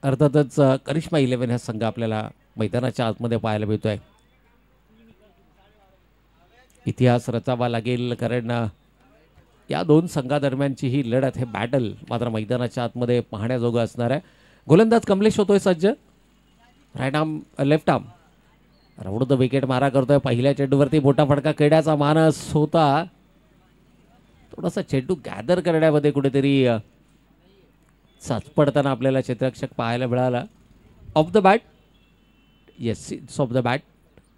अर्थातच करिश्मा 11 हा संघ आपल्याला मैदानाच्या आतमध्ये पाहायला मिळतोय. इतिहास रचावा लागेल कारण या दोन संघादरम्यानची ही लढत, हे बॅटल मात्र मैदानाच्या आतमध्ये पाहण्याजोगं असणार आहे. गोलंदाज कमलेश होतोय सज्ज. Right arm left arm round the wicket मारा करतोय. पहिल्या चेंडूवरती मोठा फटका खेळण्याचा मानस होता. थोडासा चेंडू गॅदर करण्यामध्ये कुठेतरी चाचपडताना आपल्याला क्षेत्ररक्षक पाहायला मिळाला. Off the bat, yes it's off the bat.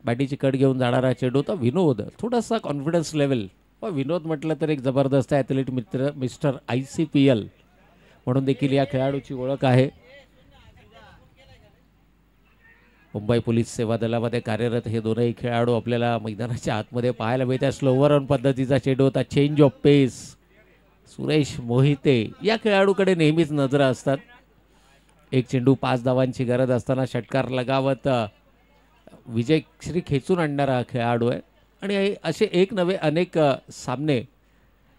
बॅटीची कट घेऊन जाणारा चेंडू होता. विनोद थोडासा कॉन्फिडन्स लेवल, विनोद म्हटलं तर एक जबरदस्त ॲथलीट मिस्टर ICPL म्हणून देखील या खेळाडूची ओळख आहे. मुंबई पोलीस सेवा दलामध्ये कार्यरत हे दोनही खेळाडू आपल्याला मैदानाच्या आतमध्ये पाहायला मिळतात. स्लोवर ऑन पद्धतीचा चेंडू होता. चेंज ऑफ पेस. सुरेश मोहिते या खेळाडूकडे नेहमीच नजरा असतात. एक चेंडू 5 धावांची गरज असताना षटकार लगावत विजयश्री खेचून आणणारा खेळाडू आहे. आणि असे एक नवे अनेक सामने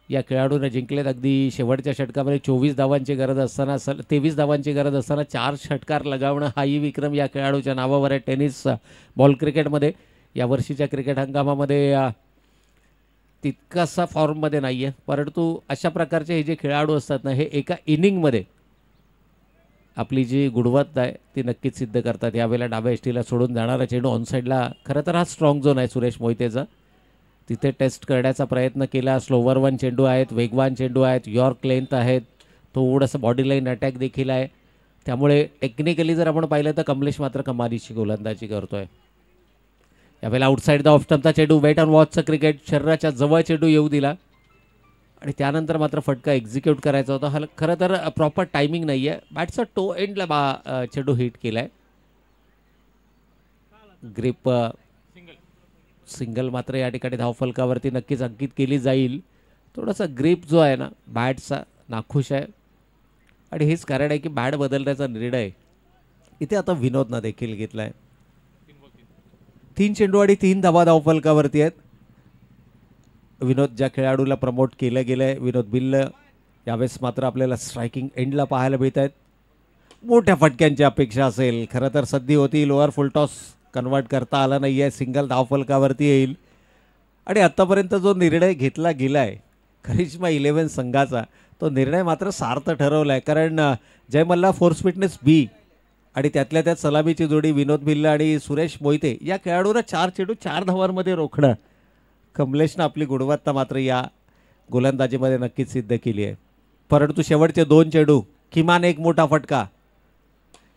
या खेळाडूने जिंकलेत. अगदी शेवटच्या षटकामध्ये 24 धावांची गरज असताना 23 धावांची गरज असताना 4 षटकार लगावणं हाही विक्रम या खेळाडूच्या नावावर आहे. टेनिस बॉल क्रिकेटमध्ये या वर्षीच्या क्रिकेट हंगामामध्ये तितकासा फॉर्ममध्ये नाही आहे, परंतु अशा प्रकारचे हे जे खेळाडू असतात ना, हे एका इनिंगमध्ये आपली जी गुणवत्ता आहे ती नक्कीच सिद्ध करतात. यावेळेला डाव्या एसटीला सोडून जाणारा चेंडू ऑनसाईडला, खरं तर हा स्ट्रॉंग झोन आहे सुरेश मोहितेचा, तिथे टेस्ट करण्याचा प्रयत्न केला. स्लोवर वन चेंडू आहेत, वेगवान चेंडू आहेत, यॉर्क लेंथ आहेत, थोडंसं बॉडी लाईन अटॅक देखील आहे. त्यामुळे टेक्निकली जर आपण पाहिलं तर कमलेश मात्र कमालीची गोलंदाजी करतोय. यावेळेला आउटसाईड द ऑफ स्टंपचा चेंडू, वेट ऑन वॉचचं क्रिकेट, शरीराच्या जवळ चेंडू येऊ दिला आणि त्यानंतर मात्र फटका एक्झिक्यूट करायचा होता. हा खरं तर प्रॉपर टायमिंग नाही आहे. बॅटचा टो एंडला चेंडू हिट केला आहे. ग्रिप सिंगल मात्र या ठिकाणी धावफलकावरती नक्कीच अंकित केली जाईल. थोडासा ग्रिप जो आहे ना बॅटचा नाखुश आहे आणि हेच कारण आहे की बॅट बदलण्याचा निर्णय इथे आता विनोदनं देखील घेतला आहे. 3 चेंडू आणि 3 धावा धावफलकावरती आहेत. विनोद ज्या खेळाडूला प्रमोट केलं गेलं आहे, विनोद बिल्ल, यावेळेस मात्र आपल्याला स्ट्रायकिंग एंडला पाहायला मिळत आहेत. मोठ्या फटक्यांची अपेक्षा असेल, खरं तर संधी होती, लोअर फुलटॉस कन्वर्ट करता आला नाही आहे, सिंगल धावफलकावरती येईल. आणि आत्तापर्यंत जो निर्णय घेतला गेला आहे करिश्मा 11 संघाचा, तो निर्णय मात्र सार्थ ठरवला आहे. कारण जय मल्ला फोर्स फिटनेस बी आणि त्यातल्या त्यात सलामीची जोडी विनोद बिल्ल आणि सुरेश मोहिते या खेळाडूंना 4 चेंडू 4 धावांमध्ये रोखणं, कमलेशनं आपली गुणवत्ता मात्र या गोलंदाजीमध्ये नक्कीच सिद्ध केली आहे. परंतु शेवटचे 2 चेंडू, किमान एक मोठा फटका,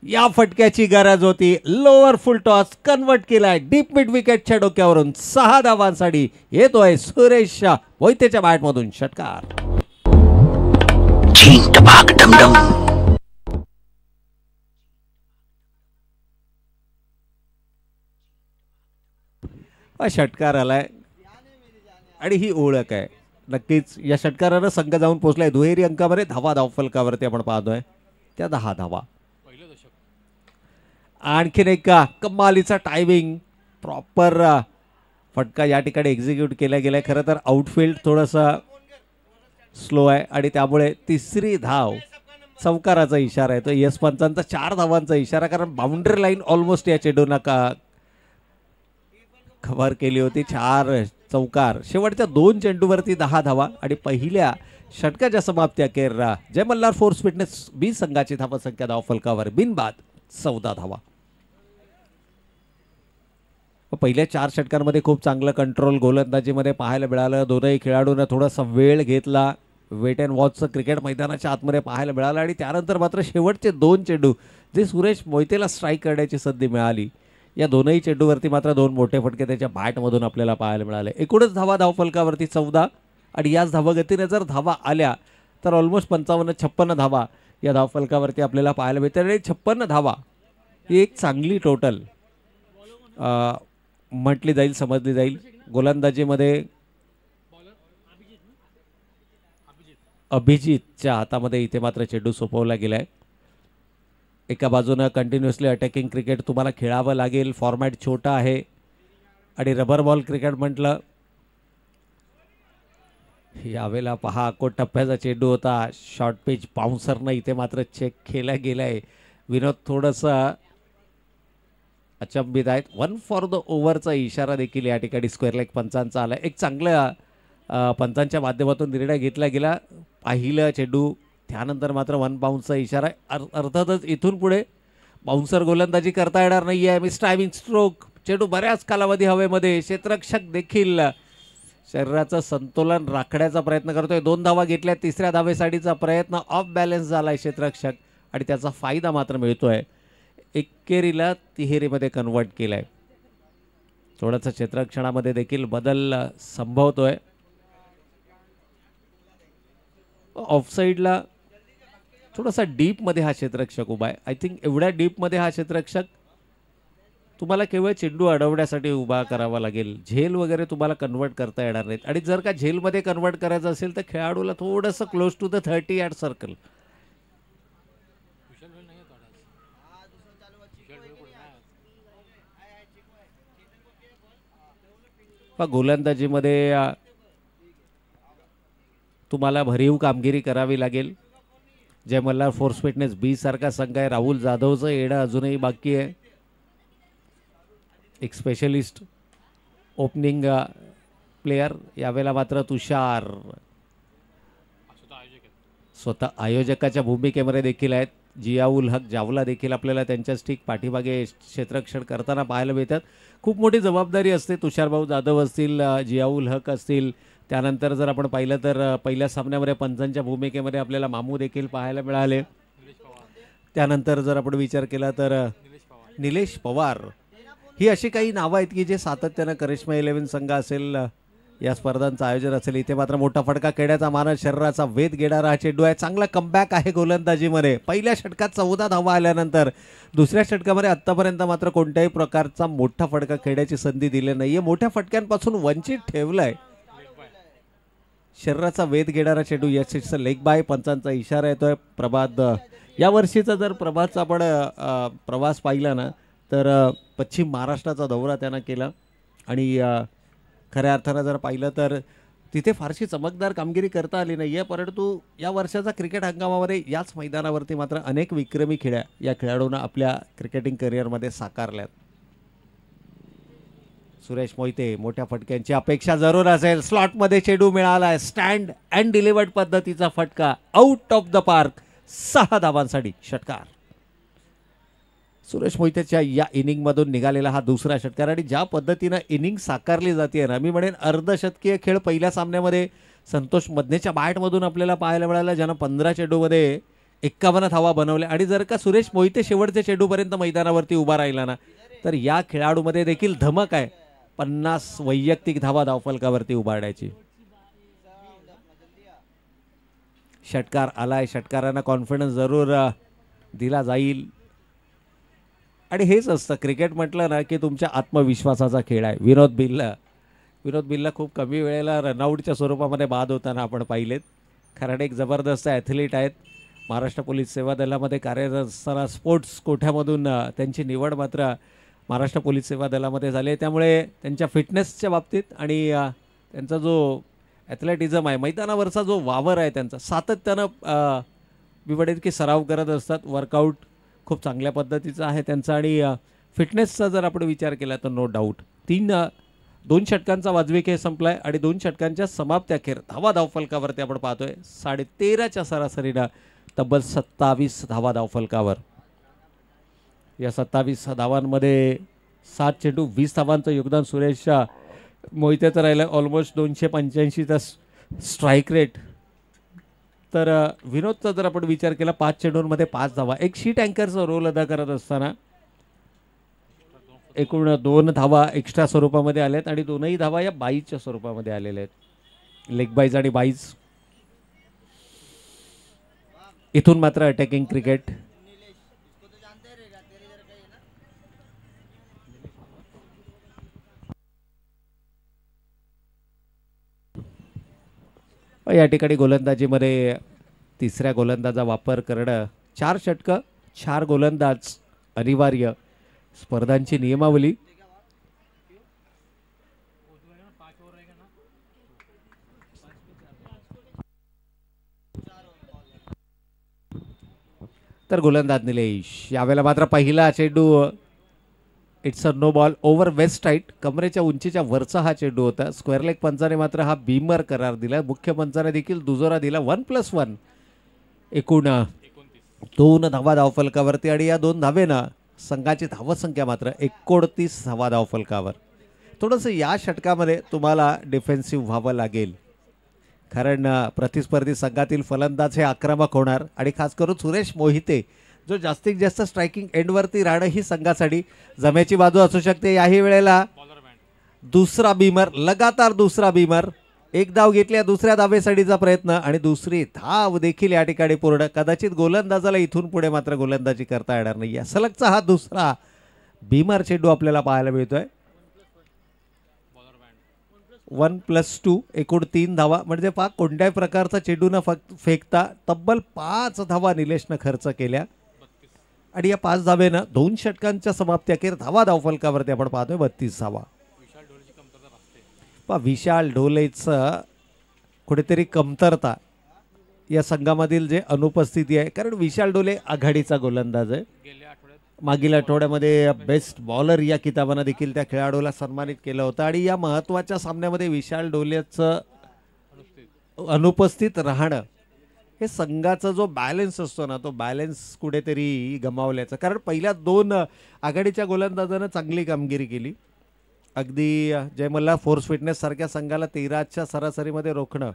या फटक्याची गरज होती. लोअर फुल टॉस कन्वर्ट केलाय डीप मिड विकेटच्या डोक्यावरून. 6 धावांसाठी येतोय सुरेश मोहितेच्या बॅटमधून षटकार. षटकार आलाय आणि ही ओळख आहे. नक्कीच या षटकारानं संघ जाऊन पोहोचलाय दुहेरी अंकामध्ये. धावा धावफलकावरती आपण पाहतोय त्या 10 धावा. आणखीन एक कमालीचा टायमिंग, प्रॉपर फटका या ठिकाणी एक्झिक्यूट केला गेलाय. खरं तर आउटफील्ड थोडंसं स्लो आहे आणि त्यामुळे 3री धाव चौकाराचा इशारा आहे. तो यश पंचांचा 4 धावांचा इशारा, कारण बाउंड्री लाईन ऑलमोस्ट या चेंडूला कव्हर केली होती. 4 चौकार, शेवटच्या 2 चेंडूवरती 10 धावा आणि पहिल्या षटकाच्या समाप्ती अखेर जय मल्हार फोर्स फिटनेस बी संघाची धावसंख्या धावफलकावर बिनबाद 14 धावा. पहिल्या 4 षटकांमध्ये खूप चांगलं कंट्रोल गोलंदाजीमध्ये पाहायला मिळालं. दोनही खेळाडूंना थोडासा वेळ घेतला, वेट अँड वॉचचं क्रिकेट मैदानाच्या आतमध्ये पाहायला मिळालं आणि त्यानंतर मात्र शेवटचे 2 चेंडू जे सुरेश मोहितेला स्ट्राईक करण्याची संधी मिळाली, या दोनही चेंडूवरती मात्र 2 मोठे फटके त्याच्या बॅटमधून आपल्याला पाहायला मिळाले. एकूणच धावा धावफलकावरती 14 आणि याच धावगतीने जर धावा आल्या तर ऑलमोस्ट 55-56 धावा या धावफलकावरती आपल्याला पाहायला मिळते. आणि 56 धावा ही एक चांगली टोटल म्हटली जाईल, समजली जाईल. गोलंदाजीमध्ये अभिजितच्या हातामध्ये इथे मात्र चेंडू सोपवला गेलाय. एका बाजूनं कंटिन्युअसली अटॅकिंग क्रिकेट तुम्हाला खेळावं लागेल. फॉर्मॅट छोटा आहे आणि रबर बॉल क्रिकेट म्हटलं, यावेळेला पहा टप्प्याचा चेंडू होता. शॉर्ट पिच बाउन्सरनं इथे मात्र चेक केला गेलाय. विनोद थोडंसं अचंबित आहेत. 1 फॉर द ओव्हरचा इशारा देखील या ठिकाणी स्क्वेअर लेग पंचांचा आला. एक चांगल्या पंचांच्या माध्यमातून निर्णय घेतला गेला. पाहिलं चेंडू त्यानंतर मात्र 1 बाउन्सचा इशारा. अर्थातच इथून पुढे बाउन्सर गोलंदाजी करता येणार नाही आहे. Miss timing stroke. चेंडू बऱ्याच कालावधी हवेमध्ये. क्षेत्ररक्षक देखील शरीराचं संतुलन राखण्याचा प्रयत्न करतोय. 2 धावा घेतल्या. तिसऱ्या धावेसाठीचा प्रयत्न ऑफ बॅलन्स झाला आहे क्षेत्ररक्षक आणि त्याचा फायदा मात्र मिळतोय. एकेरीला तिहेरीमध्ये कन्वर्ट केलाय. थोडंसं क्षेत्ररक्षणामध्ये देखील बदल संभवतोय. ऑफसाईडला थोडासा डीपमध्ये हा क्षेत्ररक्षक उभा आहे. आय थिंक एवढ्या डीपमध्ये हा क्षेत्ररक्षक तुम्हाला केवळ चेंडू अडवण्यासाठी उभा करावा लागेल. झेल वगैरे तुम्हाला कन्वर्ट करता येणार नाहीत. आणि जर का झेलमध्ये कन्वर्ट करायचं असेल तर खेळाडूला थोडंसं close to the 30 yard circle. गोलंदाजीमध्ये तुम्हाला भरीव कामगिरी करावी लागेल. जय मल्हार फोर्स फिटनेस 20 सारखा संघ आहे. राहुल जाधवचं येणं अजूनही बाकी आहे. एक स्पेशलिस्ट ओपनिंग प्लेयर. यावेळेला मात्र तुषार स्वतः आयोजकाच्या भूमिकेमध्ये देखील आहेत. जियाउल हक जावला देखील आपल्याला त्यांच्याच ठीक पाठीमागे क्षेत्ररक्षण करताना पाहायला मिळतात. खूप मोठी जबाबदारी असते. तुषारभाऊ जाधव असतील, जियाउल हक असतील. त्यानंतर जर आपण पाहिलं तर पहिल्या सामन्यामध्ये पंचांच्या भूमिकेमध्ये आपल्याला मामू देखील पाहायला मिळाले. त्यानंतर जर आपण विचार केला तर निलेश पवार. ही अशी काही नावं आहेत की जे सातत्यानं करिश्मा 11 संघ असेल या स्पर्धांचं आयोजन असेल. इथे मात्र मोठा फटका खेळण्याचा मानस शरीराचा वेध घेणारा हा चेंडू आहे. चांगला कमबॅक आहे गोलंदाजीमध्ये. पहिल्या षटकात 14 धावा आल्यानंतर दुसऱ्या षटकामध्ये आत्तापर्यंत मात्र कोणत्याही प्रकारचा मोठा फटका खेळण्याची संधी दिली नाहीये. मोठ्या फटक्यांपासून वंचित ठेवलाय. शरीराचा वेध घेणारा चेंडू. या सीटचा लेग बाय. पंचांचा इशारा येतोय. प्रभात या वर्षीचा जर प्रभातचा आपण प्रवास पाहिला ना तर पश्चिम महाराष्ट्राचा दौरा त्यानं केला आणि खऱ्या अर्थानं जर पाहिलं तर तिथे फारशी चमकदार कामगिरी करता आली नाही आहे. परंतु या वर्षाचा क्रिकेट हंगामामध्ये याच मैदानावरती मात्र अनेक विक्रमी खेळ्या या खेळाडूंना आपल्या क्रिकेटिंग करिअरमध्ये साकारल्यात. सुरेश मोहिते. मोठ्या फटक्यांची अपेक्षा जरूर असेल. स्लॉटमध्ये चेंडू मिळाला आहे. स्टँड अँड डिलिव्हर्ड पद्धतीचा फटका. Out of the park. 6 धावांसाठी षटकार. सुरेश मोहितेच्या या इनिंगमधून निघालेला हा दुसरा षटकार. आणि ज्या पद्धतीनं इनिंग साकारली जाते ना, मी म्हणेन अर्धशतकीय खेळ पहिल्या सामन्यामध्ये संतोष मधनेच्या बॅटमधून आपल्याला पाहायला मिळाला, ज्यानं 15 चेंडूमध्ये 51 धावा बनवल्या. आणि जर का सुरेश मोहिते शेवटच्या चेंडूपर्यंत मैदानावरती उभा राहिला ना तर या खेळाडूमध्ये देखील धमक आहे 50 वैयक्तिक धावा धावफलकावरती उभारण्याची. षटकार आलाय. षटकारांना कॉन्फिडन्स जरूर दिला जाईल. आणि हेच असतं क्रिकेट म्हटलं ना की तुमच्या आत्मविश्वासाचा खेळ आहे. विनोद बिल्ला खूप कमी वेळेला रनआउटच्या स्वरूपामध्ये बाद होताना आपण पाहिलेत. कारण एक जबरदस्त ॲथलीट आहेत. महाराष्ट्र पोलीस सेवा दलामध्ये कार्यरत असताना स्पोर्ट्स कोठ्यामधून त्यांची निवड मात्र महाराष्ट्र पोलीस सेवा दलामध्ये झाली. त्यामुळे त्यांच्या फिटनेसच्या बाबतीत आणि त्यांचा जो ॲथलेटिझम आहे, मैदानावरचा जो वावर आहे त्यांचा, सातत्यानं मी म्हणेन की सराव करत असतात. वर्कआउट खूप चांगल्या पद्धतीचा आहे त्यांचा. आणि फिटनेसचा जर आपण विचार केला तर नो डाऊट 2 षटकांचा वाजवी खेळ संपलाय आणि 2 षटकांच्या समाप्ती अखेर धावा धावफलकावरती आपण पाहतोय 13.5च्या सरासरीनं तब्बल 27 धावा धावफलकावर. या 27 धावांमध्ये 7 चेंडू 20 धावांचं योगदान सुरेश मोहितेचं राहिलं. ऑलमोस्ट 285चा स्ट्राईक रेट. तर विनोदचा जर आपण विचार केला 5 चेंडूंमध्ये 5 धावा. एक शीट अँकरचा रोल अदा करत असताना एकूण 2 धावा एक्स्ट्रा स्वरूपामध्ये आल्यात आणि 2ही धावा या बाईजच्या स्वरूपामध्ये आलेल्या आहेत. लेग बाईज आणि बाईज. इथून मात्र अटॅकिंग क्रिकेट. या ठिकाणी गोलंदाजीमध्ये तिसऱ्या गोलंदाजा वापर करणं. 4 षटकं 4 गोलंदाज अनिवार्य. स्पर्धांची नियमावली. तर गोलंदाज निलेश. यावेळेला मात्र पहिला चेंडू it's a no ball over waist right. कमरेच्या उंचीच्या वरचा हा चेंडू होता. स्क्वेअर लेग पंचाने मात्र हा बीमर करार दिला. मुख्य पंचाने देखील दुजोरा दिला. 1+1 एकूण 2 धावा धावफलकावरती आणि या 2 धावेनं संघाची धावसंख्या मात्र 29 धावा धावफलकावर. थोडंसं या षटकामध्ये तुम्हाला डिफेन्सिव्ह व्हावं लागेल, कारण प्रतिस्पर्धी संघातील फलंदाज हे आक्रमक होणार आणि खास करून सुरेश मोहिते जो जास्तीत जास्त स्ट्रायकिंग एंडवरती राहणं ही संघासाठी जमेची बाजू असू शकते. याही वेळेला दुसरा बीमर, लगातार दुसरा बीमर. एक धाव घेतल्या, दुसऱ्या धावेसाठीचा प्रयत्न आणि दुसरी धाव देखील या ठिकाणी पूर्ण. कदाचित गोलंदाजाला इथून पुढे मात्र गोलंदाजी करता येणार नाही. सलगचा हा दुसरा बीमर चेंडू आपल्याला पाहायला मिळतोय. 1+2 एकूण 3 धावा. म्हणजे पहा कोणत्याही प्रकारचा चेंडू न फेकता तब्बल 5 धावा निलेशनं खर्च केल्या आणि या 5 धावेनं 2 षटकांच्या समाप्ती अखेर धावा धावफलकावरती आपण पाहतोय 32 धावा. विशाल ढोलेचं कुठेतरी कमतरता या संघामधील जे अनुपस्थिती आहे, कारण विशाल ढोले आघाडीचा गोलंदाज आहे. मागील आठवड्यामध्ये बेस्ट बॉलर या किताबानं देखील त्या खेळाडूला सन्मानित केलं होतं आणि या महत्त्वाच्या सामन्यामध्ये विशाल ढोलेचं अनुपस्थित राहणं हे संघाचा जो बॅलन्स असतो ना, तो बॅलन्स कुठेतरी गमावल्याचं. कारण पहिल्या 2 आघाडीच्या गोलंदाजानं चांगली कामगिरी केली. अगदी जयमल्ला फोर्स फिटनेस सारख्या संघाला 13च्या सरासरीमध्ये रोखणं.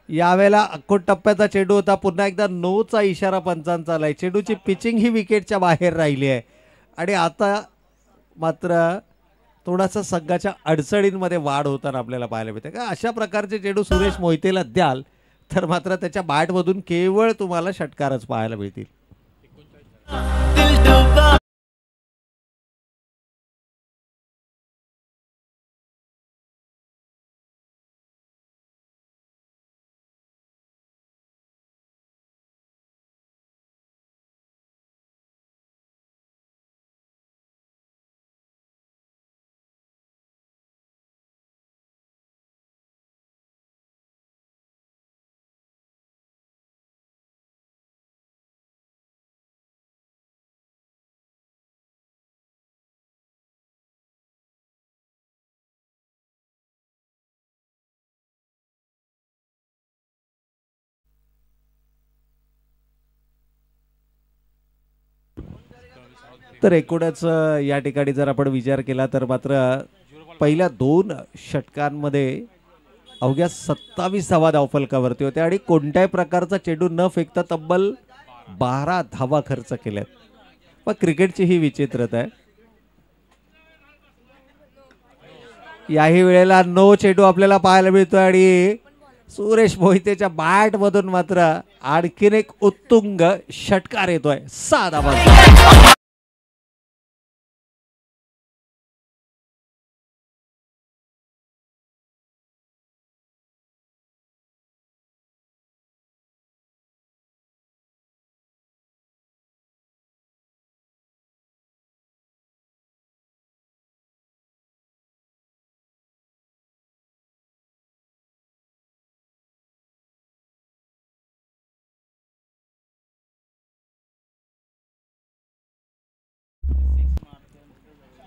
यावेळेला अक्कोट टप्प्याचा चेंडू होता. पुन्हा एकदा 9चा इशारा पंचांचा आलाय. चेंडूची पिचिंग ही विकेटच्या बाहेर राहिली आहे आणि आता मात्र थोडासा संघाच्या अडचणींमध्ये वाढ होताना आपल्याला पाहायला मिळते. का अशा प्रकारचे चेंडू सुरेश मोहितेला द्याल तर मात्र त्याच्या बॅटमधून केवळ तुम्हाला षटकारच पाहायला मिळतील. तर एकूणच या ठिकाणी जर आपण विचार केला तर मात्र पहिल्या 2 षटकांमध्ये अवघ्या 27 धावा धावफलकावरती होत्या आणि कोणत्याही प्रकारचा चेंडू न फेकता तब्बल 12 धावा खर्च केल्यात. पण क्रिकेटची ही विचित्रता आहे. याही वेळेला 9 चेंडू आपल्याला पाहायला मिळतोय आणि सुरेश मोहितेच्या बॅट मधून मात्र आणखीन एक उत्तुंग षटकार येतोय. 6 धावा.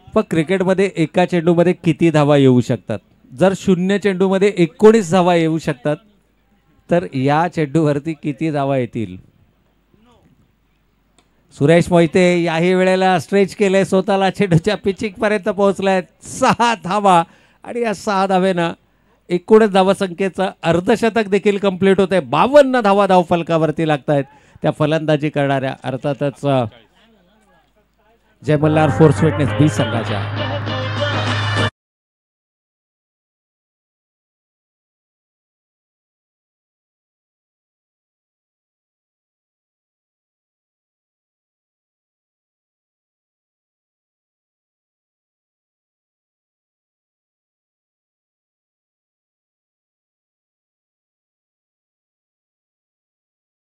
पण क्रिकेटमध्ये एका चेंडूमध्ये किती धावा येऊ शकतात? जर 0 चेंडूमध्ये 19 धावा येऊ शकतात तर या चेंडूवरती किती धावा येतील? सुरेश मोहिते याही वेळेला स्ट्रेच केले स्वतःला, चेंडूच्या पिचिंग पर्यंत पोहोचलाय. 6 धावा आणि या 6 धावेनं एकूणच धावसंख्येचं अर्धशतक देखील कंप्लीट होते. 52 धावा धावफलकावरती लागतायत त्या फलंदाजी करणाऱ्या अर्थातच जय मल्हार फोर्स फिटनेस बी संघाच्या.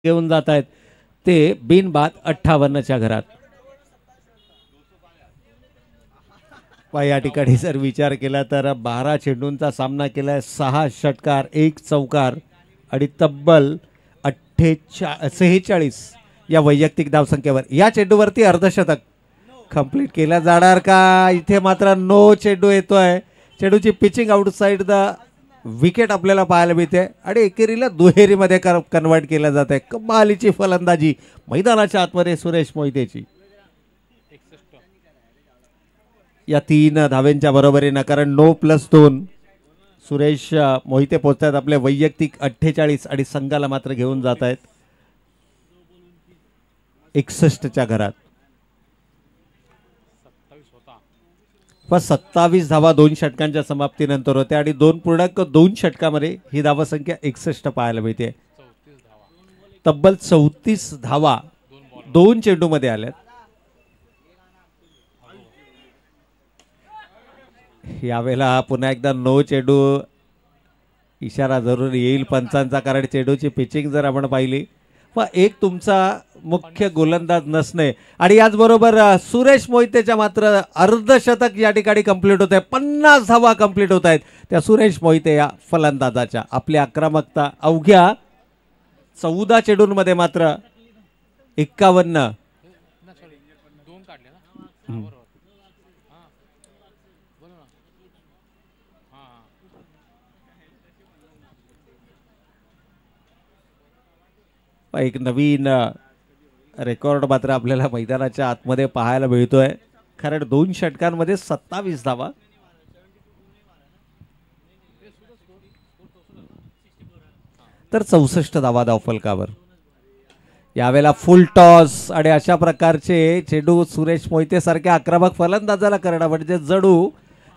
घेऊन जात आहेत ते बिनबाद 58च्या घरात. या ठिकाणी जर विचार केला तर 12 चेंडूंचा सामना केलाय, 6 षटकार, 1 चौकार आणि तब्बल 46 या वैयक्तिक धावसंख्येवर. या चेंडूवरती अर्धशतक कंप्लीट केला जाणार का? इथे मात्र नो चेंडू येतोय. चेंडूची पिचिंग आउटसाइड द विकेट आपल्याला पाहायला मिळते आणि एकेरीला दुहेरीमध्ये कन्वर्ट केलं जात आहे. कमालीची फलंदाजी मैदानाच्या आतमध्ये सुरेश मोहितेची. या 3 धावेंच्या बरोबरीनं, कारण 9+2 सुरेश मोहिते पोहोचतात आपले वैयक्तिक 48 आणि संघाला मात्र घेऊन जात आहेत 61च्या घरात. 27 धावा 2 षटकांच्या समाप्तीनंतर होत्या आणि 2.2 षटकामध्ये ही धावसंख्या 61 पाहायला मिळते. तब्बल 34 धावा 2 चेंडूमध्ये आल्यात. यावेळेला पुन्हा एकदा नो चेंडू इशारा जरूर येईल पंचांचा, कारण चेंडूची पिचिंग जर आपण पाहिली व एक तुमचा मुख्य गोलंदाज नसणे आणि याचबरोबर सुरेश मोहितेच्या मात्र अर्धशतक या ठिकाणी कंप्लीट होत आहे. 50 धावा कंप्लीट होत आहेत त्या सुरेश मोहिते या फलंदाजाच्या. आपली आक्रमकता अवघ्या 14 चेंडूंमध्ये मात्र 51. एक नवीन रेकॉर्ड मात्र आपल्याला मैदानाच्या आतमध्ये पाहायला मिळतोय, कारण 2 षटकांमध्ये 27 धावा. तर 64 धावा धावफलकावर. यावेळेला फुल टॉस आणि अशा प्रकारचे चेंडू सुरेश मोहिते सारख्या आक्रमक फलंदाजाला करणं म्हणजे जणू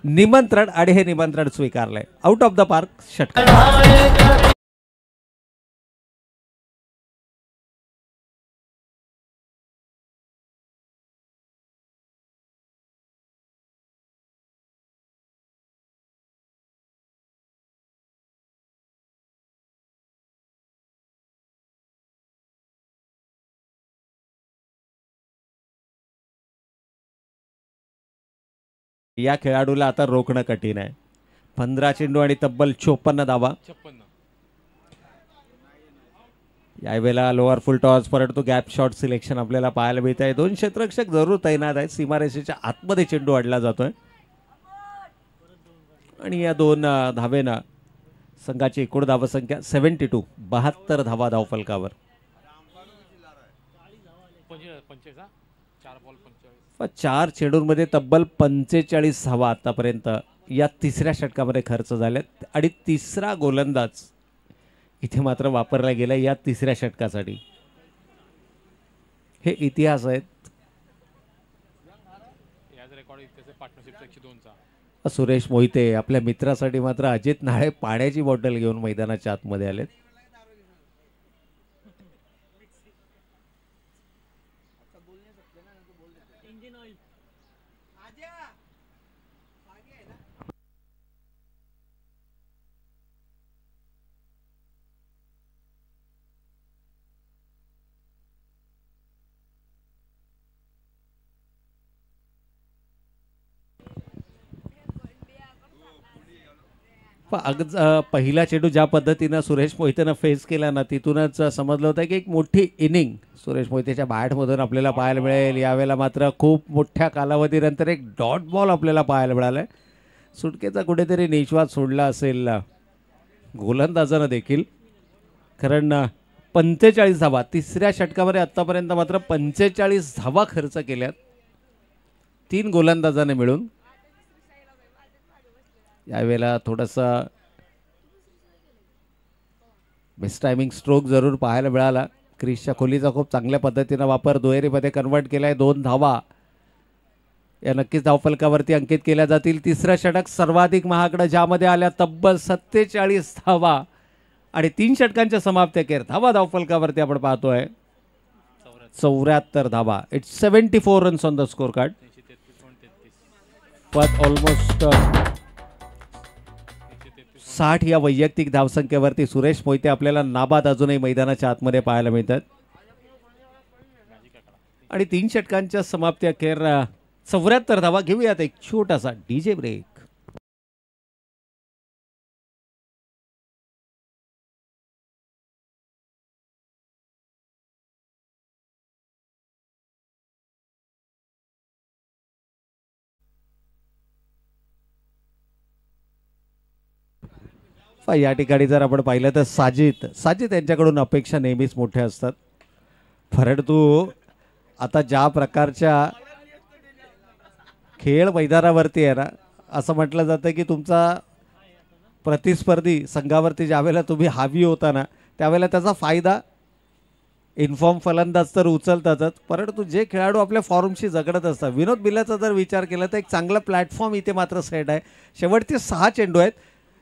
निमंत्रण, आणि हे निमंत्रण स्वीकारलंय. आउट ऑफ द पार्क षटकार. या खेळाडूला आता रोखणं कठीण आहे. 15 चेंडू आणि तब्बल 54 धावा. यावेळेला लोअर फुल टॉस, परंतु गॅप शॉट सिलेक्शन आपल्याला पाहायला मिळत आहे. 2 क्षेत्ररक्षक जरूर तैनात आहेत. सीमारेषेच्या आतमध्ये चेंडू अडला जातोय आणि या 2 धावेनं संघाची एकूण धावसंख्या 72, 72 धावा धावफलकावर. 4 चेंडूंमध्ये तब्बल 45 धावा आतापर्यंत या 3ऱ्या षटकामध्ये खर्च झाल्यात आणि 3रा गोलंदाज इथे मात्र वापरला गेला या 3ऱ्या षटकासाठी. हे इतिहास आहेत. सुरेश मोहिते आपल्या मित्रासाठी मात्र अजित नाळे पाण्याची बॉटल घेऊन मैदानाच्या आतमध्ये आलेत. पहिला चेंडू ज्या पद्धतीनं सुरेश मोहितेनं फेस केला ना, तिथूनच समजलं होतं की एक मोठी इनिंग सुरेश मोहितेच्या बॅटमधून आपल्याला पाहायला मिळेल. यावेळेला मात्र खूप मोठ्या कालावधीनंतर एक डॉट बॉल आपल्याला पाहायला मिळालाय. सुटकेचा कुठेतरी निश्वास सोडला असेल गोलंदाजानं देखील, कारण 45 धावा 3ऱ्या षटकामध्ये आतापर्यंत मात्र 45 धावा खर्च केल्यात 3 गोलंदाजाने मिळून. यावेळेला थोडासा मिसटायमिंग स्ट्रोक जरूर पाहायला मिळाला. क्रिसच्या खोलीचा खूप चांगल्या पद्धतीने वापर दुहेरीमध्ये कन्वर्ट केलाय. 2 धावा या नक्कीच धावफलकावरती अंकित केल्या जातील. 3रं षटक सर्वाधिक महागडं ज्यामध्ये आल्या तब्बल 47 धावा आणि 3 षटकांच्या समाप्ती अखेर धावा धावफलकावरती आपण पाहतोय 74 धावा. It's 74 runs on the score card. पण ऑलमोस्ट 60 या वैयक्तिक धावसंख्येवरती सुरेश मोहिते आपल्याला नाबाद अजूनही मैदानाच्या आतमध्ये पाहायला मिळतात आणि 3 षटकांच्या समाप्ती अखेर 74 धावा. घेऊयात एक छोटासा डीजे ब्रेक. या ठिकाणी जर आपण पाहिलं तर साजिद साजिद यांच्याकडून अपेक्षा नेहमीच मोठ्या असतात. परंतु आता ज्या प्रकारच्या खेळ मैदानावरती आहे ना, असं म्हटलं जातं की तुमचा प्रतिस्पर्धी संघावरती ज्यावेळेला तुम्ही हावी होता ना, त्यावेळेला त्याचा फायदा इन्फॉर्म फलंदाज तर उचलतातच, परंतु जे खेळाडू आपल्या फॉर्मशी जगडत असतात, विनोद बिल्लाचा जर विचार केला तर एक चांगला प्लॅटफॉर्म इथे मात्र सेट आहे. शेवटचे 6 चेंडू आहेत.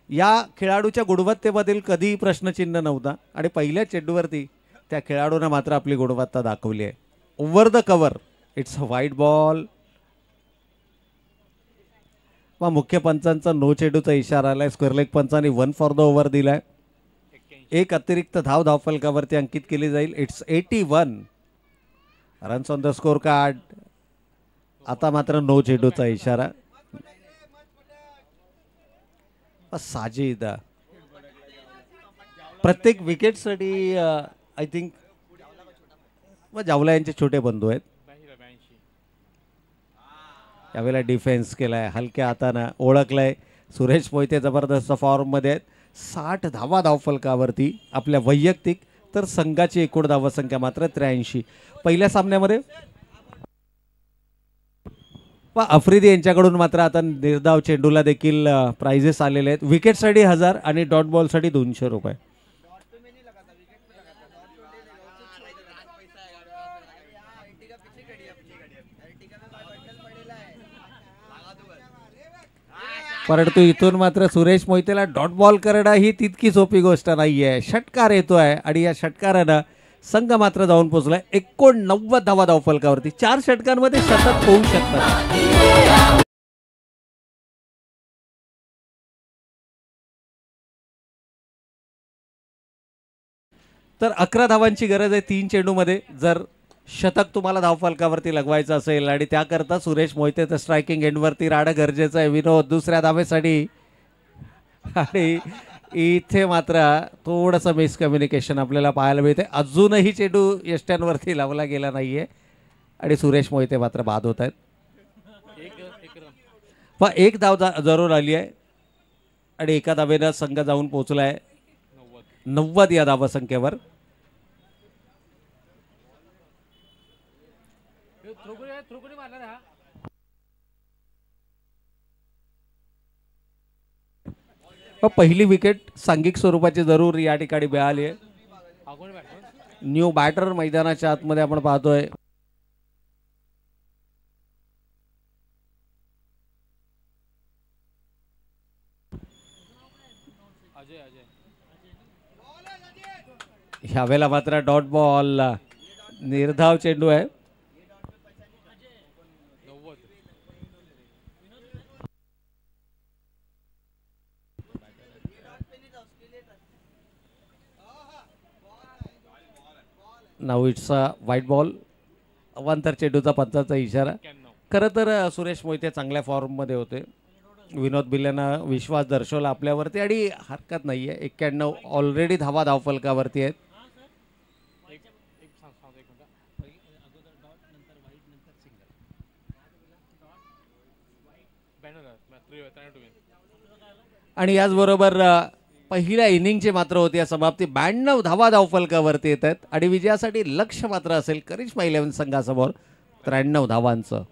या खेळाडूच्या गुणवत्तेमधील कधीही प्रश्नचिन्ह नव्हता आणि पहिल्या चेंडूवरती त्या खेळाडूनं मात्र आपली गुणवत्ता दाखवली आहे. Over the cover, it's a white ball. मग मुख्य पंचांचा नो चेंडूचा इशारा आलाय. स्क्वेअर लेग पंचांनी 1 फॉर द ओव्हर दिलाय. एक अतिरिक्त धावफलकावरती अंकित केली जाईल. It's 81 runs on the score card. आता मात्र नो चेंडूचा इशारा. साजिद प्रत्येक विकेटसाठी आय थिंक जावला यांचे छोटे बंधू आहेत. यावेळेला डिफेन्स केलाय, हलक्या हातानं ओळखलंय. सुरेश मोहिते जबरदस्त फॉर्ममध्ये आहेत. 60 धावा धावफलकावरती आपल्या वैयक्तिक, तर संघाची एकूण धावसंख्या मात्र 83. पहिल्या सामन्यामध्ये आफ्रिदी यांच्याकडून मात्र आता निर्धाव चेंडूला देखील प्राइजेस आलेले आहेत. विकेटसाठी 1000 आणि डॉट बॉलसाठी 200 रुपये. परंतु इथून मात्र सुरेश मोहितेला डॉट बॉल करणं ही तितकी सोपी गोष्ट नाहीये. षटकार येतोय आणि या षटकारानं संघ मात्र जाऊन पोहोचलाय 89 धावा धावफलकावरती. 4 षटकांमध्ये शतक होऊ शकतात. तर 11 धावांची गरज आहे 3 चेंडूमध्ये जर शतक तुम्हाला धावफलकावरती लगवायचं असेल, आणि त्याकरता सुरेश मोहिते तर स्ट्रायकिंग एंडवरती राहणं गरजेचं आहे. विनोद दुसऱ्या धावेसाठी, आणि इथे मात्र थोडंसं मिसकम्युनिकेशन आपल्याला पाहायला मिळते. अजूनही चेंडू यष्ट्यांवरती लावला गेला नाहीये आणि सुरेश मोहिते मात्र बाद होत आहेत. पण एक धाव जरूर आली आहे आणि एका धावेनं संघ जाऊन पोहोचलाय 90 या धावसंख्येवर. पहिली विकेट सांघिक स्वरूपाची जरूर या ठिकाणी मिळाली आहे. न्यू बॅटर मैदानाच्या आतमध्ये आपण पाहतोय. ह्यावेळेला मात्र डॉट बॉल, निर्धाव चेंडू आहे. नाव इट्स अ व्हाईट बॉल. अवांतर चेंडूचा पंचाचा इशारा. खरं तर सुरेश मोहिते चांगल्या फॉर्ममध्ये होते. विनोद बिल्लानं विश्वास दर्शवला आपल्यावरती आणि हरकत नाही आहे. 91 ऑलरेडी धावा धावफलकावरती आहेत. आणि याचबरोबर पहिल्या इनिंगचे मात्र होती या समाप्ती. 92 धावा धावफलकावरती येत आहेत आणि विजयासाठी लक्ष मात्र असेल करिश्मा 11 संघासमोर 93 धावांचं.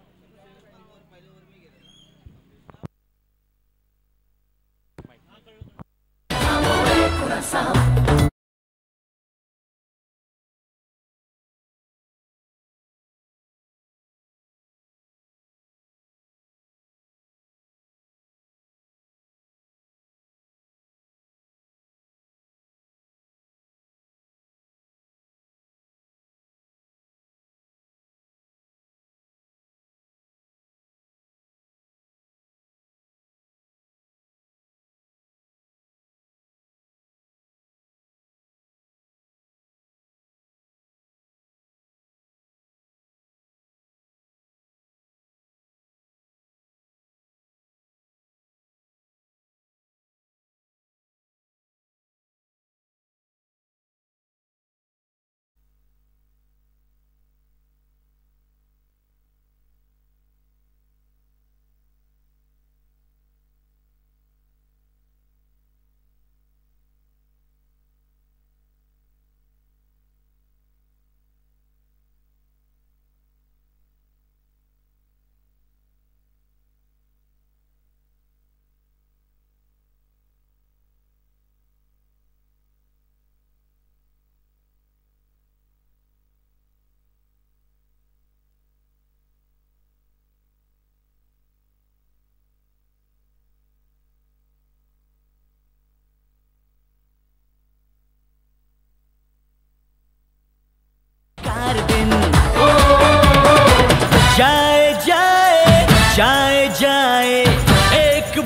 जाए जाए जाए जाए एक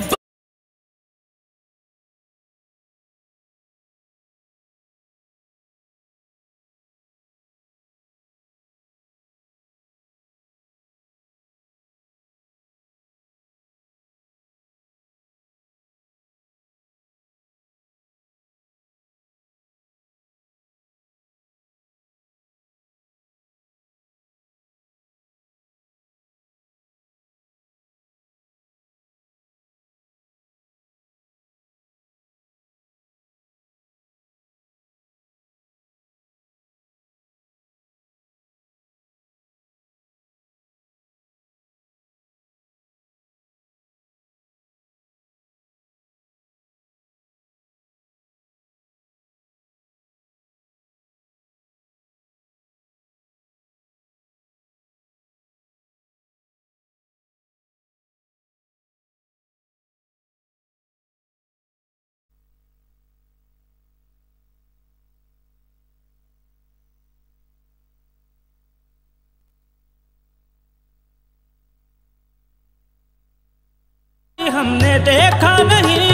हमने देखा नहीं।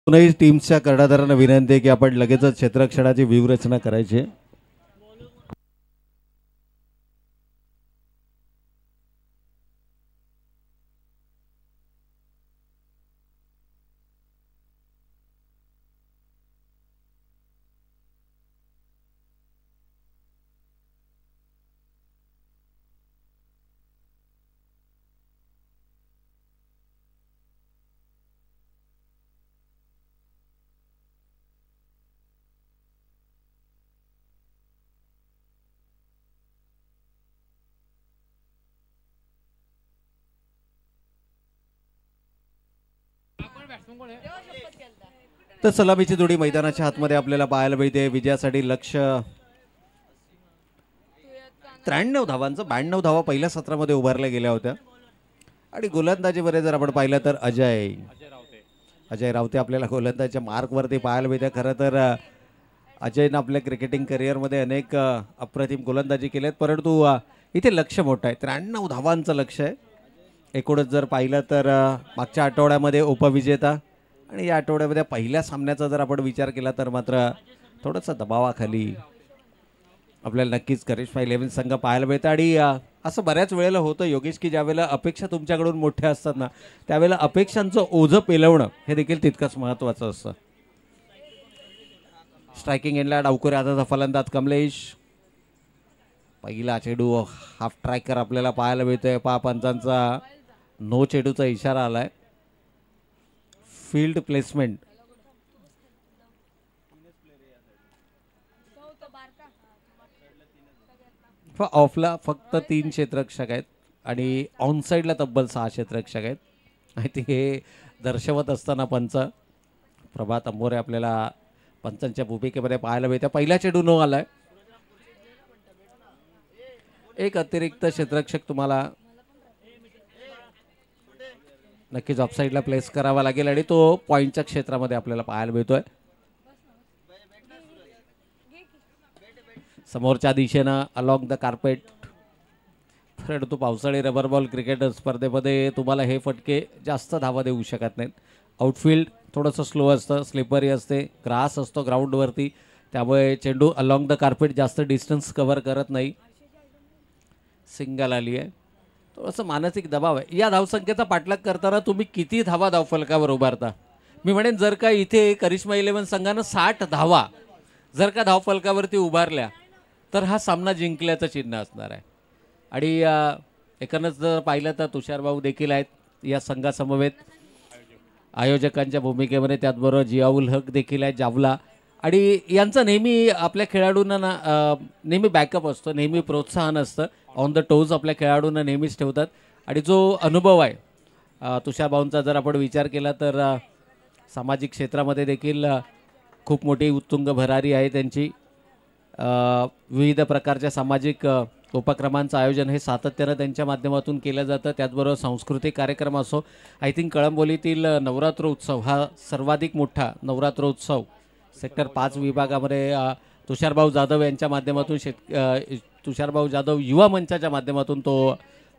दोनही टीमच्या कर्णधारांना विनंती आहे की आपण लगेचच क्षेत्ररक्षणाची व्यूहरचना करायची. तर सलामीची जोडी मैदानाच्या आतमध्ये आपल्याला पाहायला मिळते. विजयासाठी लक्ष्य 93 धावांचं 92 धावा पहिल्या सत्रामध्ये उभारल्या गेल्या होत्या. आणि गोलंदाजीमध्ये जर आपण पाहिलं तर अजय रावते आपल्याला गोलंदाजीच्या मार्कवरती पाहायला मिळते. खरं तर अजयनं आपल्या क्रिकेटिंग करिअरमध्ये अनेक अप्रतिम गोलंदाजी केल्यात, परंतु इथे लक्ष्य मोठं आहे. 93 धावांचं लक्ष्य आहे. एकूणच जर पाहिलं तर मागच्या आठवड्यामध्ये उपविजेता आणि या आठवड्यामध्ये पहिल्या सामन्याचा जर आपण विचार केला तर मात्र थोडंसं दबावाखाली आपल्याला नक्कीच करिश्मा 11 संघ पाहायला मिळतं. आणि असं बऱ्याच वेळेला होतं योगेश की ज्यावेळेला अपेक्षा तुमच्याकडून मोठ्या असतात ना, त्यावेळेला अपेक्षांचं ओझं पेलवणं हे देखील तितकंच महत्त्वाचं असतं. स्ट्रायकिंग एंडला डावखुरे हाताचा फलंदाज कमलेश. पहिला चेडू हाफ ट्रॅकर आपल्याला पाहायला मिळतोय. पंचांचा नो चेडूचा इशारा आलाय. फील्ड प्लेसमेंट ऑफला फक्त 3 क्षेत्ररक्षक आहेत आणि ऑन साईडला तब्बल 6 क्षेत्ररक्षक आहेत. आणि ते दर्शवत असताना पंच प्रभात अंबोरे आपल्याला पंचांच्या भूमिकेमध्ये पाहायला मिळते. पहिला चेडू नो आलाय. एक अतिरिक्त क्षेत्ररक्षक तुम्हाला नक्कीच ऑफसाईडला प्लेस करावा लागेल आणि तो पॉईंटच्या क्षेत्रामध्ये आपल्याला पाहायला मिळतोय. समोरच्या दिशेनं अलॉंग द कार्पेट. परंतु पावसाळी रबर बॉल क्रिकेट स्पर्धेमध्ये तुम्हाला हे फटके जास्त धावा देऊ शकत नाहीत. आउटफील्ड थोडंसं स्लो असतं, स्लिपरी असते, ग्रास असतो ग्राउंडवरती, त्यामुळे चेंडू अलॉंग द कार्पेट जास्त डिस्टन्स कव्हर करत नाही. सिंगल आली आहे. थोडंसं मानसिक दबाव आहे. या धावसंख्येचा पाठलाग करताना तुम्ही किती धावा धावफलकावर उभारता? मी म्हणेन जर का इथे करिश्मा 11 संघानं 60 धावा जर का धावफलकावरती उभारल्या तर हा सामना जिंकल्याचं चिन्ह असणार आहे. आणि एकूणच जर पाहिलं तर तुषारभाऊ देखील आहेत या संघासमवेत आयोजकांच्या भूमिकेमध्ये, त्याचबरोबर जियाउल हक देखील आहेत जावला. आणि यांचं नेहमी आपल्या खेळाडूंना नेहमी बॅकअप असतो, नेहमी प्रोत्साहन असतं, ऑन द टोज आपल्या खेळाडूंना नेहमीच ठेवतात. आणि जो अनुभव आहे तुषारभाऊंचा जर आपण विचार केला तर सामाजिक क्षेत्रामध्ये देखील खूप मोठी उत्तुंग भरारी आहे त्यांची. विविध प्रकारच्या सामाजिक उपक्रमांचं आयोजन हे सातत्यानं त्यांच्या माध्यमातून केलं जातं. त्याचबरोबर सांस्कृतिक कार्यक्रम असो, आय थिंक कळंबोलीतील नवरात्र उत्सव हा सर्वाधिक मोठा नवरात्र उत्सव सेक्टर 5 विभागामध्ये तुषारभाऊ जाधव यांच्या माध्यमातून तुषारभाऊ जाधव युवा मंचाच्या माध्यमातून तो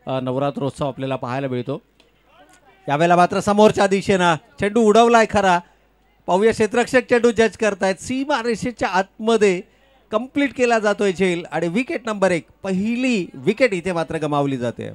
नवरात्रोत्सव आपल्याला पाहायला मिळतो. यावेळेला मात्र समोरच्या दिशेनं चेंडू उडवलाय खरा. पाहूया क्षेत्ररक्षक चेंडू जज करतायत. सीमा रेषेच्या आतमध्ये कंप्लीट केला जातोय झेल आणि विकेट नंबर 1, पहिली विकेट इथे मात्र गमावली जाते.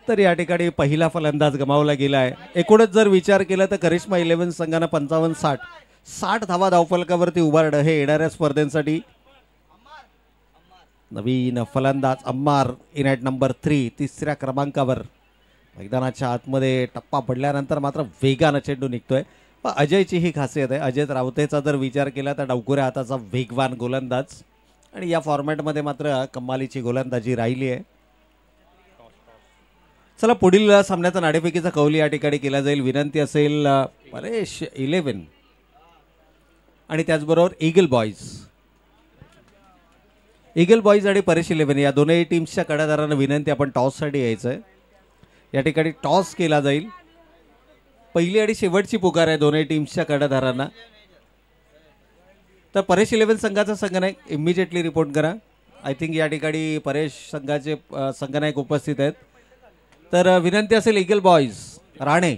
तर या ठिकाणी पहिला फलंदाज गमावला गेला आहे. एकूणच जर विचार केला तर करिश्मा 11 संघानं 55-60 धावा धावफलकावरती उभारणं हे येणाऱ्या स्पर्धेसाठी नवीन फलंदाज अम्मार इन ॲट नंबर 3 तिसऱ्या क्रमांकावर. मैदानाच्या आतमध्ये टप्पा पडल्यानंतर मात्र वेगानं चेंडू निघतोय. पण अजयची ही खासियत आहे. अजय रावतेचा जर विचार केला तर डावकुऱ्या हाताचा वेगवान गोलंदाज आणि या फॉर्मॅटमध्ये मात्र कमालीची गोलंदाजी राहिली आहे. चला पुढील सामन्याचा नाणेफेकीचा कौल या ठिकाणी केला जाईल. विनंती असेल परेश 11 आणि त्याचबरोबर ईगल बॉईज आणि परेश 11 या दोन्ही टीम्सच्या कडादारांना विनंती, आपण टॉससाठी यायचं आहे. या ठिकाणी टॉस केला जाईल. पहिली आणि शेवटची पुकार आहे दोन्ही टीम्सच्या कडादारांना. तर परेश 11 संघाचा संघनायक इमिजिएटली रिपोर्ट करा. आय थिंक या ठिकाणी परेश संघाचे संघनायक उपस्थित आहेत. तर विनंती असेल ईगल बॉईज राणे.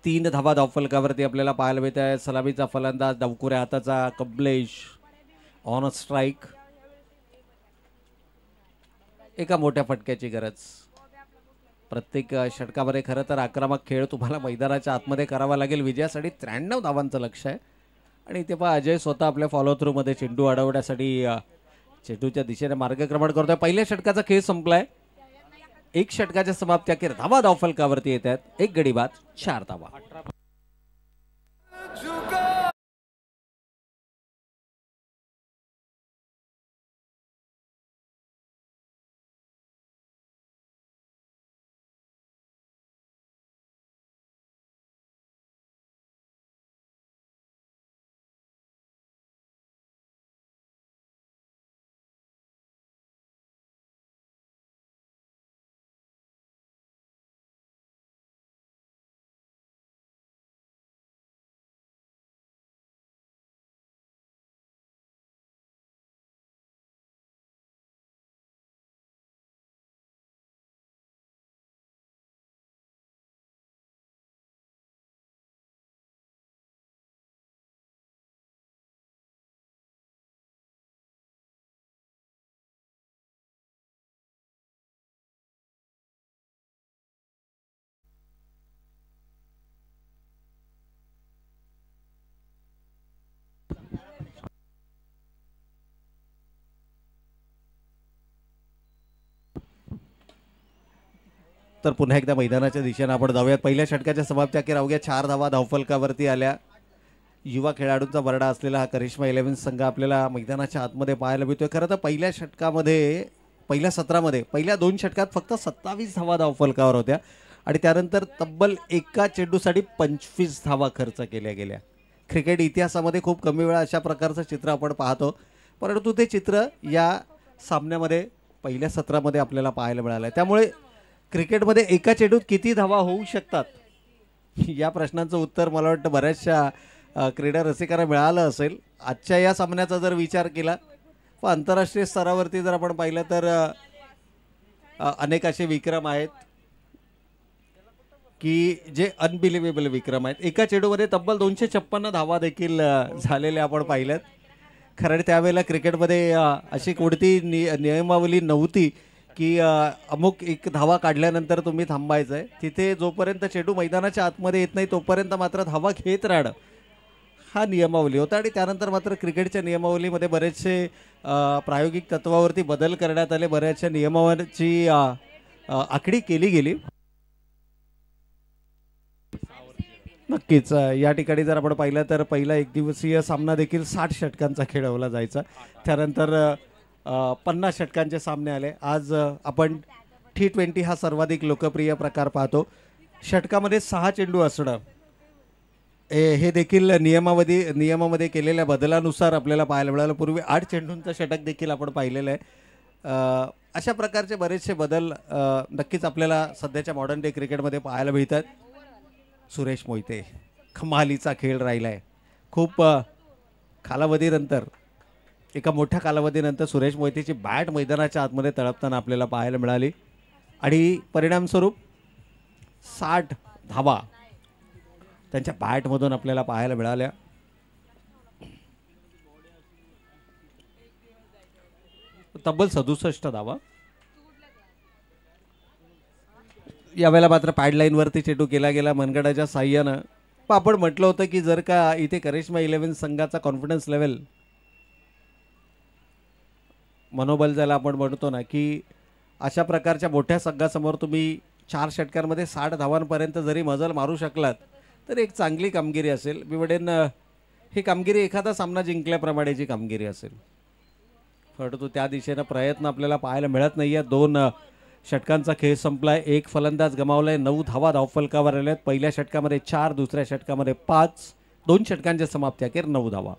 तीन धावा धावफलकावरती आपल्याला पाहायला मिळत आहे. सलामीचा फलंदाज डावकुऱ्या हाताचा कमलेश ऑन अ स्ट्राईक. एका मोठ्या फटक्याची गरज. प्रत्येक षटकामध्ये खरं तर आक्रमक खेळ तुम्हाला मैदानाच्या आतमध्ये करावा लागेल. विजयासाठी 93 धावांचं लक्ष आहे. आणि इथे पहा अजय स्वतः आपल्या फॉलो थ्रू मध्ये चेंडू अडवण्यासाठी चेंडूच्या दिशेने मार्गक्रमण करतोय. पहिल्या षटकाचा खेळ संपलाय. एक षटकाच्या समाप्ती धावा धावफलकावरती येत आहेत. 1 गडी बाद 4 धावा. तर पुन्हा एकदा मैदानाच्या दिशेनं आपण जाऊयात. पहिल्या षटकाच्या समाप्ती अखेर अवघ्या 4 धावा धावफलकावरती आल्या. युवा खेळाडूंचा बरडा असलेला हा करिश्मा 11 संघ आपल्याला मैदानाच्या आतमध्ये पाहायला मिळतोय. खरं तर पहिल्या षटकामध्ये पहिल्या सत्रामध्ये पहिल्या 2 षटकात फक्त 27 धावा धावफलकावर होत्या आणि त्यानंतर तब्बल एका चेंडूसाठी 25 धावा खर्च केल्या गेल्या. क्रिकेट इतिहासामध्ये खूप कमी वेळा अशा प्रकारचं चित्र आपण पाहतो, परंतु ते चित्र या सामन्यामध्ये पहिल्या सत्रामध्ये आपल्याला पाहायला मिळालं आहे. त्यामुळे क्रिकेटमध्ये एका चेंडूत किती धावा होऊ शकतात या प्रश्नांचं उत्तर मला वाटतं बऱ्याचशा क्रीडा रसिकांना मिळालं असेल. आजच्या या सामन्याचा जर विचार केला व आंतरराष्ट्रीय स्तरावरती जर आपण पाहिलं तर अनेक असे विक्रम आहेत की जे अनबिलिव्हेबल विक्रम आहेत. एका चेंडूमध्ये तब्बल 256 धावा देखील झालेल्या आपण पाहिल्यात. खरं त्यावेळेला क्रिकेटमध्ये अशी कोणती नियमावली नव्हती की अमुक एक धावा काढल्यानंतर तुम्ही थांबायचं आहे. तिथे जोपर्यंत चेंडू मैदानाच्या आतमध्ये येत नाही तोपर्यंत मात्र धावा घेत राहणं हा नियमावली होता. आणि त्यानंतर मात्र क्रिकेटच्या नियमावलीमध्ये बरेचसे प्रायोगिक तत्वावरती बदल करण्यात आले. बऱ्याचशा नियमावलीची आखणी केली गेली. नक्कीच या ठिकाणी जर आपण पाहिलं तर पहिला एकदिवसीय सामना देखील 60 षटकांचा खेळवला जायचा. त्यानंतर 50 षटकांचे सामने आले. आज आपण T20 हा सर्वाधिक लोकप्रिय प्रकार पाहतो. षटकामध्ये 6 चेंडू असणं हे देखील नियमामध्ये केलेल्या बदलानुसार आपल्याला पाहायला मिळालं. पूर्वी 8 चेंडूंचं षटक देखील आपण पाहिलेलं आहे. अशा प्रकारचे बरेचसे बदल नक्कीच आपल्याला सध्याच्या मॉडर्न डे क्रिकेटमध्ये पाहायला मिळतात. सुरेश मोहिते कमालीचा खेळ राहिला आहे. खूप कालावधीनंतर एका मोठ्या कालावधीनंतर सुरेश मोहितेची बॅट मैदानाच्या आतमध्ये तळपताना आपल्याला पाहायला मिळाली आणि परिणामस्वरूप 60 धावा त्यांच्या बॅटमधून आपल्याला पाहायला मिळाल्या. तब्बल 67 धावा. यावेळेला मात्र पॅडलाईनवरती चेंडू केला गेला मनगडाच्या साह्यानं. पण आपण म्हटलं होतं की जर का इथे करिश्मा 11 संघाचा कॉन्फिडन्स लेवल मनोबल ज्याला आपण म्हणतो ना की अशा प्रकारच्या मोठ्या संघासमोर तुम्ही 4 षटकांमध्ये 60 धावांपर्यंत जरी मजल मारू शकलात तर एक चांगली कामगिरी असेल. मी म्हणेन ही कामगिरी एखादा सामना जिंकल्याप्रमाणेची कामगिरी असेल. परंतु त्या दिशेनं प्रयत्न आपल्याला पाहायला मिळत नाही आहे. 2 षटकांचा खेळ संपलाय. 1 फलंदाज गमावलाय. 9 धावा धावफलकावर आल्यात. पहिल्या षटकामध्ये 4, दुसऱ्या षटकामध्ये 5. 2 षटकांच्या समाप्ती अखेर 9 धावा.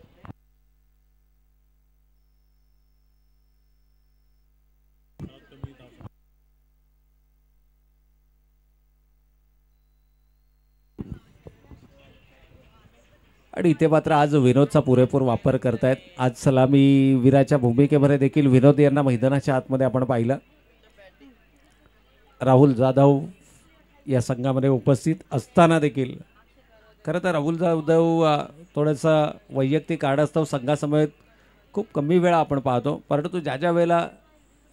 आणि इथे मात्र आज विनोदचा पुरेपूर वापर करतायत. आज सलामी वीराच्या भूमिकेमध्ये देखील विनोद यांना मैदानाच्या आतमध्ये आपण पाहिलं. राहुल जाधव या संघामध्ये उपस्थित असताना देखील खरं तर राहुल जाधव थोडंसं वैयक्तिक कारणास्तव संघासमवेत खूप कमी वेळा आपण पाहतो, परंतु ज्या ज्या वेळेला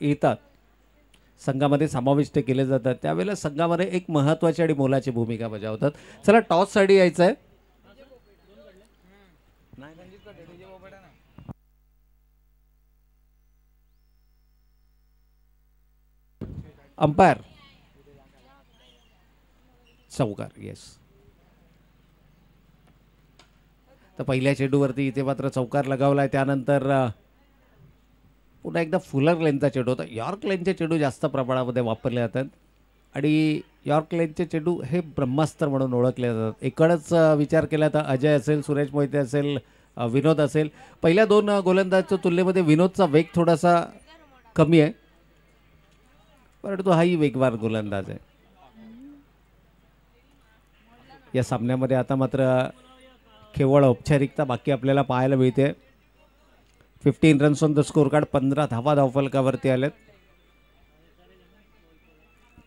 येतात संघामध्ये समाविष्ट केले जातात त्यावेळेला संघामध्ये एक महत्त्वाची आणि मोलाची भूमिका बजावतात. चला टॉससाठी यायचं आहे. अंपायर चौकार. येस. तर पहिल्या चेंडूवरती इथे मात्र चौकार लगावलाय. त्यानंतर पुन्हा एकदा फुलर लेनचा चेंडू होता. यॉर्क लेनचे चेंडू जास्त प्रमाणामध्ये वापरले जातात आणि यॉर्क लेनचे चेंडू हे ब्रह्मास्त्र म्हणून ओळखले जातात. एकच विचार केला तर अजय असेल, सुरेश मोहिते असेल, विनोद असेल. पहिल्या 2 गोलंदाजाच्या तुलनेमध्ये विनोदचा वेग थोडासा कमी आहे, परंतु हाही वेगवान गोलंदाज आहे. या सामन्यामध्ये आता मात्र केवळ औपचारिकता बाकी आपल्याला पाहायला मिळते. 15 runs on the score card. 15 धावा धावफलकावरती आल्यात.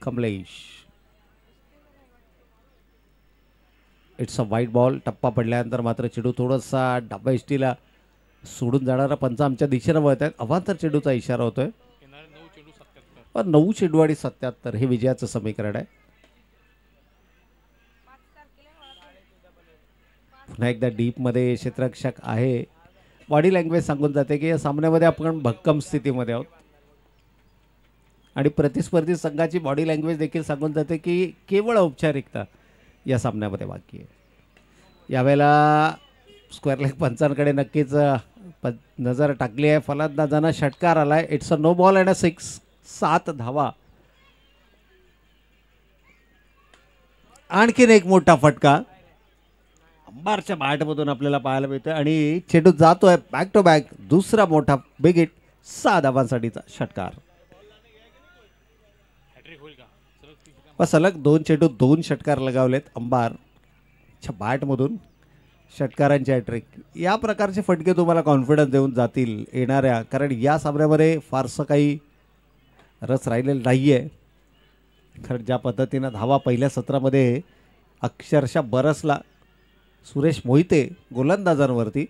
कमलेश. इट्स अ वाईट बॉल. टप्पा पडल्यानंतर मात्र चेंडू थोडासा डाबा इष्टीला सोडून जाणारा पंच आमच्या दिशेनं वळत आहेत. अवांतर चेंडूचा इशारा होतोय. 9 चेंडू आणि 77 हे विजयाचं समीकरण आहे. पुन्हा एकदा डीपमध्ये क्षेत्ररक्षक आहे. बॉडी लँग्वेज सांगून जाते की या सामन्यामध्ये आपण भक्कम स्थितीमध्ये आहोत आणि प्रतिस्पर्धी संघाची बॉडी लँग्वेज देखील सांगून जाते की केवळ औपचारिकता या सामन्यामध्ये बाकी आहे. यावेळेला स्क्वेअर लेग पंचांकडे नक्कीच नजर टाकली आहे. फलंदाजांना षटकार आलाय. It's a no ball and a 6. 7 धावा. आणखीन एक मोठा फटका अंबारच्या बॅटमधून आपल्याला पाहायला मिळतोय आणि चेंडू जातोय बॅक टू बॅक. दुसरा मोठा बिग हिट. 6 धावांसाठीचा षटकार. सलग 2 चेंडू 2 षटकार लगावलेत अंबारच्या बॅटमधून. षटकारांची हॅट्रिक. या प्रकारचे फटके तुम्हाला कॉन्फिडन्स देऊन जातील येणाऱ्या, कारण या सामन्यामध्ये फारसं काही रस राहिलेला नाही आहे. कारण ज्या पद्धतीनं धावा पहिल्या सत्रामध्ये अक्षरशः बरसला सुरेश मोहिते गोलंदाजांवरती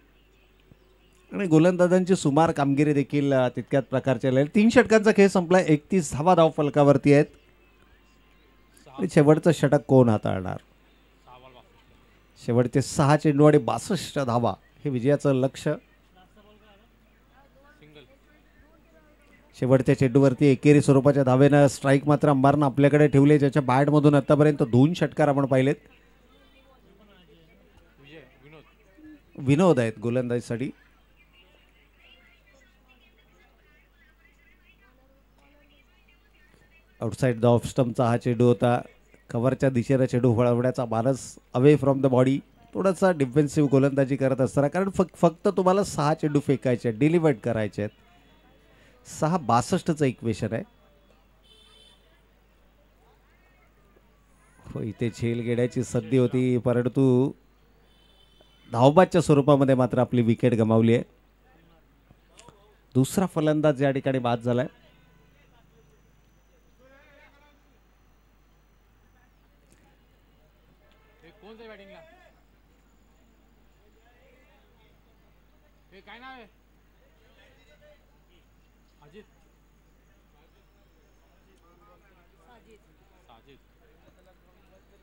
आणि गोलंदाजांची सुमार कामगिरी देखील तितक्याच प्रकारची आली. 3 षटकांचा खेळ संपला. 31 धावा धाव फलकावरती आहेत. आणि शेवटचं षटक कोण हाताळणार? शेवटचे 6 चेंडू आणि 62 धावा हे विजयाचं लक्ष्य. शेवटच्या चेंडूवरती एकेरी स्वरूपाच्या धावेनं स्ट्राईक मात्र अंबारनं आपल्याकडे ठेवले, ज्याच्या बॅटमधून आतापर्यंत 2 षटकार आपण पाहिलेत. विनोद आहेत गोलंदाजीसाठी. आउटसाइड द ऑफ स्टंपचा हा चेंडू होता. कव्हरच्या दिशेला चेंडू वळवण्याचा मानस अवे फ्रॉम द बॉडी. थोडासा डिफेन्सिव्ह गोलंदाजी करत असताना, कारण फक्त तुम्हाला 6 चेंडू फेकायचे आहेत, डिलिव्हर्ड करायचे आहेत. 6-62चं इक्वेशन आहे. हो, इथे झेल घेण्याची संधी होती, परंतु धावबादच्या स्वरूपामध्ये मात्र आपली विकेट गमावली आहे. दुसरा फलंदाज या ठिकाणी बाद झालाय.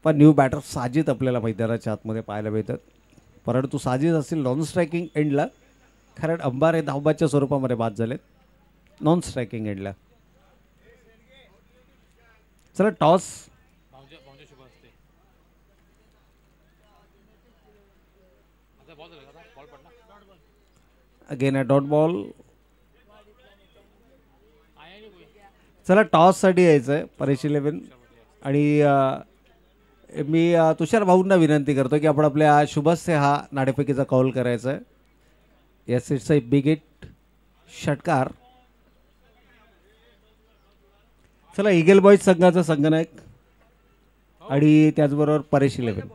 पण न्यू बॅटर साजिद आपल्याला मैदानाच्या आतमध्ये पाहायला मिळतात, परंतु साजिद असतील नॉन स्ट्रायकिंग एंडला, कारण अंबार हे धावबादच्या स्वरूपामध्ये बाद झालेत नॉन स्ट्रायकिंग एंडला. चला toss. Again a dot ball. चला टॉससाठी यायचं आहे परेश 11. आणि मी तुषार भाऊंना विनंती करतो की आपण आपल्या शुभस्य हा नाणेफेकीचा कौल करायचा आहे. Yes, it's a big hit. षटकार. चला ईगल बॉईज संघाचा संघनायक आणि त्याचबरोबर परेश 11.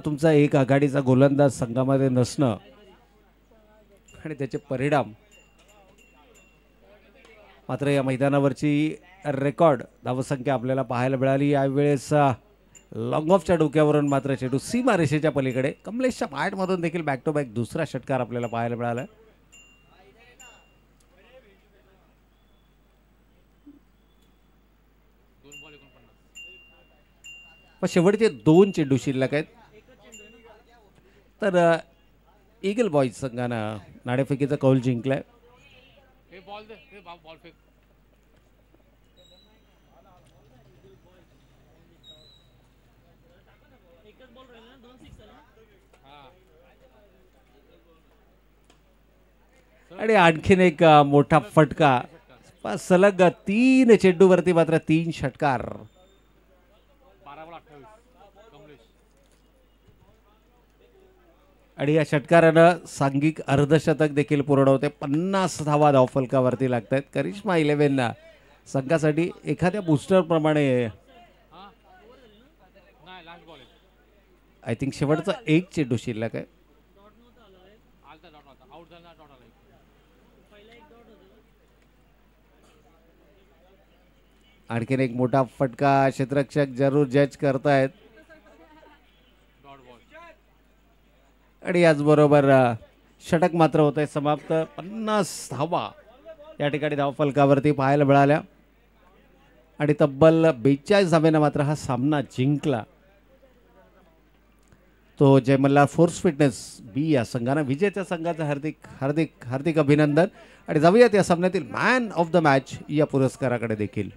तुमचा एक आघाडीचा गोलंदाज संघामध्ये नसणं आणि त्याचे परिणाम मात्र या मैदानावरची रेकॉर्ड धावसंख्या आपल्याला पाहायला मिळाली. यावेळेस लॉंग ऑफच्या डोक्यावरून मात्र चेंडू सीमारेषेच्या पलीकडे कमलेशच्या बॅटमधून देखील बॅक टू बॅक दुसरा षटकार आपल्याला पाहायला मिळाला. पण शेवटचे 2 चेंडू शिल्लक आहेत. तर ईगल बॉईज संघानं नाणेफेकीचा कौल जिंकलाय. आणि आणखीन एक मोठा फटका. सलग 3 चेंडूवरती मात्र 3 षटकार. आणि या षटकारानं सांघिक अर्धशतक देखील पूर्ण होते. 50 धावा धावफलकावरती लागत आहेत. करिश्मा 11 संघासाठी एखाद्या बूस्टर प्रमाणे आय थिंक शेवटचा 1 चेंडू शिल्लक आहे. आणखीन एक मोठा फटका क्षेत्ररक्षक जरूर जज करतायत. आणि याचबरोबर षटक मात्र होत आहे समाप्त. 50 धावा या ठिकाणी धावफलकावरती पाहायला मिळाल्या आणि तब्बल 42 धावेनं मात्र हा सामना जिंकला. तो जयमल्ला फोर्स फिटनेस बी या संघानं विजेत्या संघाचं हार्दिक हार्दिक हार्दिक अभिनंदन. आणि जाऊयात या सामन्यातील मॅन ऑफ द मॅच या पुरस्काराकडे देखील.